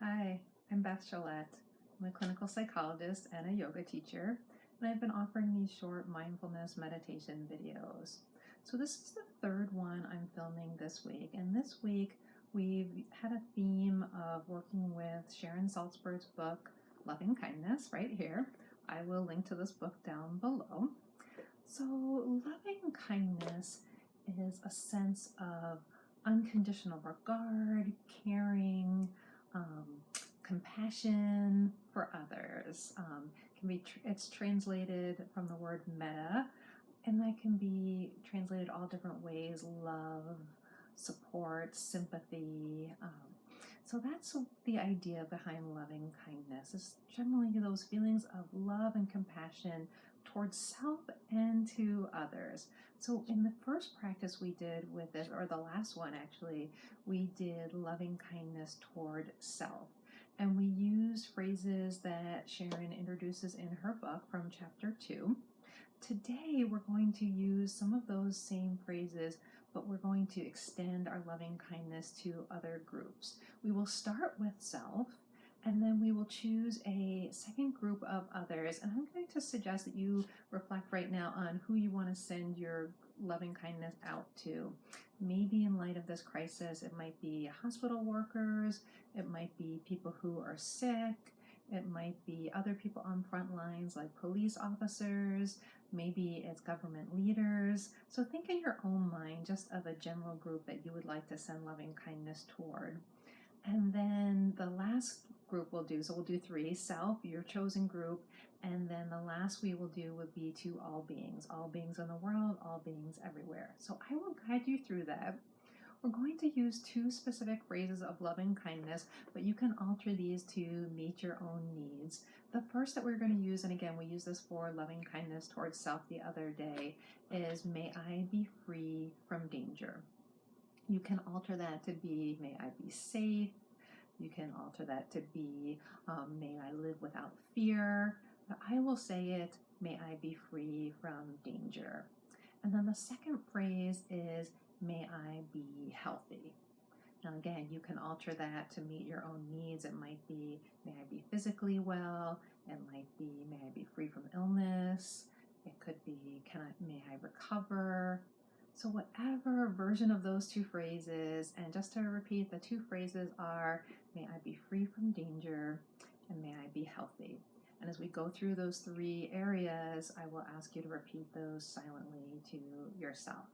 Hi, I'm Beth. I'm a clinical psychologist and a yoga teacher, and I've been offering these short mindfulness meditation videos. So this is the third one I'm filming this week, and this week we've had a theme of working with Sharon Salzberg's book, Loving Kindness, right here. I will link to this book down below. So loving kindness is a sense of unconditional regard, caring, um, compassion for others. It's translated from the word metta, and that can be translated all different ways: love, support, sympathy. So that's the idea behind loving kindness, is generally those feelings of love and compassion towards self and to others. So in the first practice we did with this, or the last one actually, we did loving kindness toward self. And we used phrases that Sharon introduces in her book from chapter 2. Today we're going to use some of those same phrases, but we're going to extend our loving kindness to other groups. We will start with self, and then we will choose a second group of others. And I'm going to suggest that you reflect right now on who you want to send your loving kindness out to. Maybe in light of this crisis, it might be hospital workers, it might be people who are sick, it might be other people on front lines like police officers, maybe it's government leaders. So think in your own mind just of a general group that you would like to send loving kindness toward. And then the last group we'll do, so we'll do 3: self, your chosen group, and then the last we will do would be to all beings in the world, all beings everywhere. So I will guide you through that. We're going to use 2 specific phrases of loving kindness, but you can alter these to meet your own needs. The first that we're going to use, and again, we use this for loving kindness towards self the other day, is may I be free from danger. You can alter that to be may I be safe. You can alter that to be may I live without fear. But I will say it, may I be free from danger. And then the second phrase is may I be healthy. Now again, you can alter that to meet your own needs. It might be may I be physically well. It might be may I be free from illness. It could be may I recover. So whatever version of those 2 phrases, and just to repeat, the 2 phrases are may I be free from danger and may I be healthy. And as we go through those 3 areas, I will ask you to repeat those silently to yourself.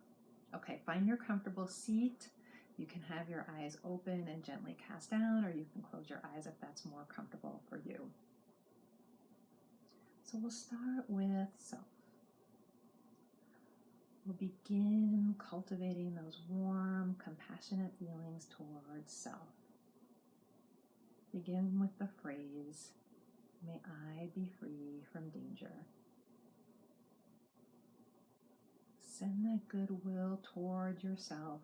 Okay, find your comfortable seat. You can have your eyes open and gently cast down, or you can close your eyes if that's more comfortable for you. So we'll start with self. We'll begin cultivating those warm, compassionate feelings towards self. Begin with the phrase, may I be free from danger. Send that goodwill toward yourself,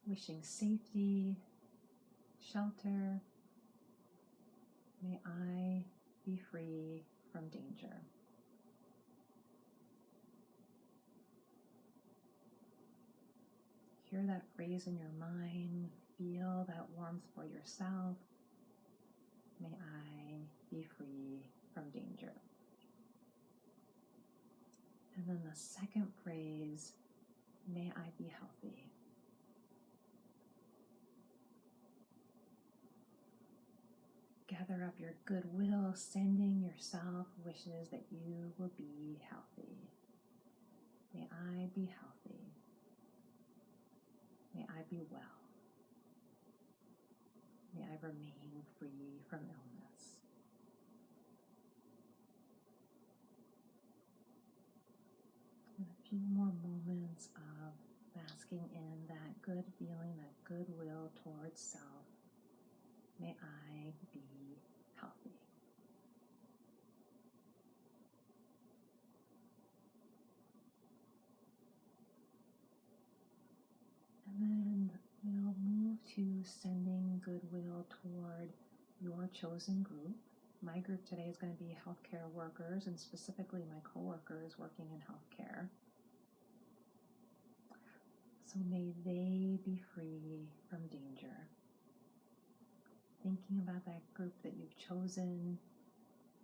wishing safety, shelter. May I be free from danger. Hear that phrase in your mind. Feel that warmth for yourself. May I be free from danger. And then the second phrase, may I be healthy. Gather up your goodwill, sending yourself wishes that you will be healthy. May I be healthy. May I be well. May I remain free from illness. And a few more moments of basking in that good feeling, that goodwill towards self. May I be healthy. And then we'll move to sending goodwill toward your chosen group. My group today is going to be healthcare workers, and specifically my coworkers working in healthcare. So may they be free from danger. thinking about that group that you've chosen,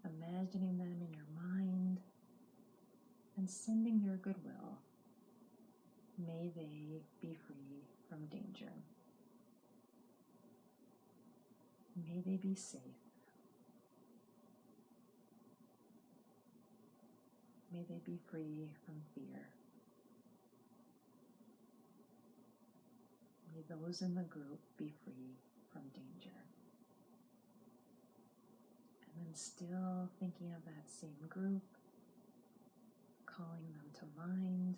imagining them in your mind, and sending your goodwill. May they be free from danger. May they be safe. May they be free from fear. May those in the group be free from danger. And then still thinking of that same group, calling them to mind,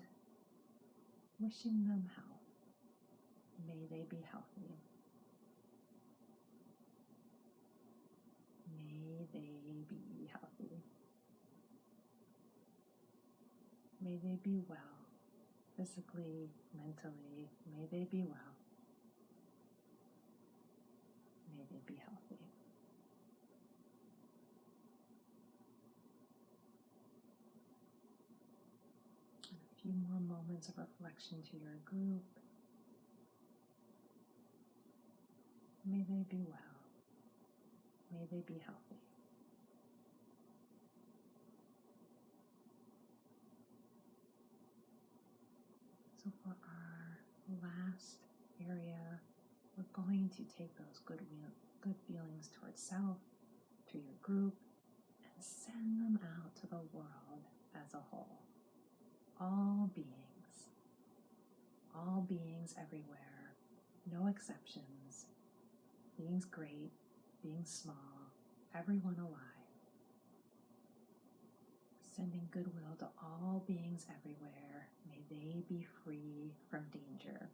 wishing them health. May they be healthy. May they be healthy. May they be well, physically, mentally. May they be well. May they be healthy. And a few more moments of reflection to your group. May they be well. May they be healthy. So for our last area, we're going to take those good feelings towards self, to your group, and send them out to the world as a whole. All beings everywhere, no exceptions, beings great, beings small, everyone alive. Sending goodwill to all beings everywhere. May they be free from danger.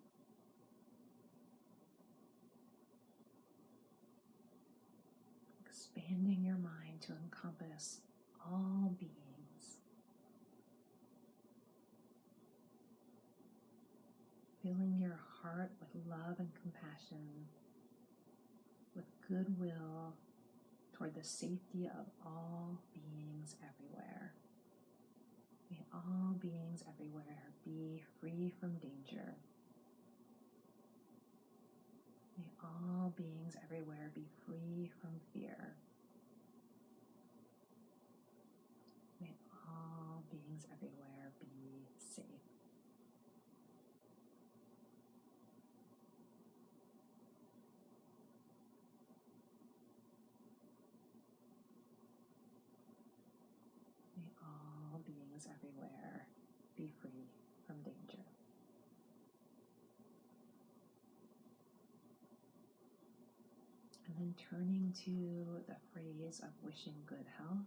Expanding your mind to encompass all beings. Filling your heart with love and compassion, with goodwill toward the safety of all beings everywhere. May all beings everywhere be free from danger. May all beings everywhere be free from fear. May all beings everywhere be safe. May all beings everywhere be free from danger. And then turning to the phrase of wishing good health,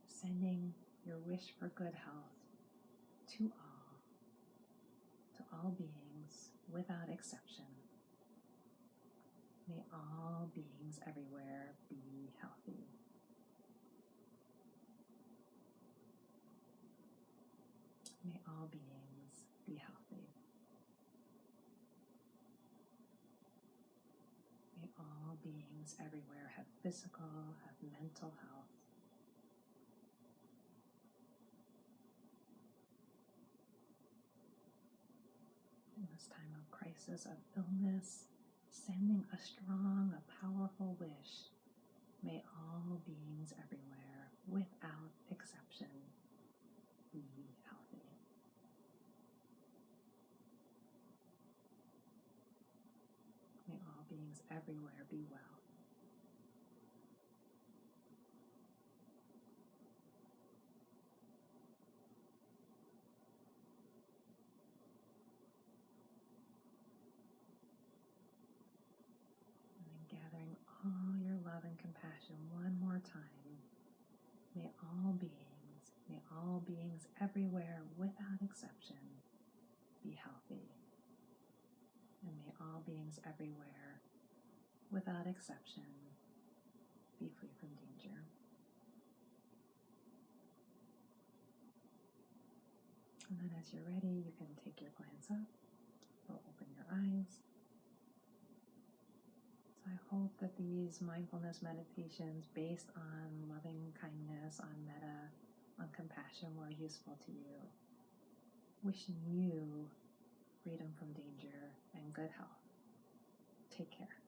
sending your wish for good health to all beings without exception. May all beings everywhere be healthy. May all beings be healthy. May all beings everywhere have physical, have mental health. In this time of crisis, of illness, sending a strong, a powerful wish. May all beings everywhere, without exception, be healthy. May all beings everywhere be well. And then gathering all your love and compassion one more time. May all beings everywhere, without exception, be healthy. And may all beings everywhere, without exception, be free from danger. And then as you're ready, you can take your glance up or open your eyes. So I hope that these mindfulness meditations based on loving kindness, on metta, on compassion were useful to you. Wishing you freedom from danger and good health. Take care.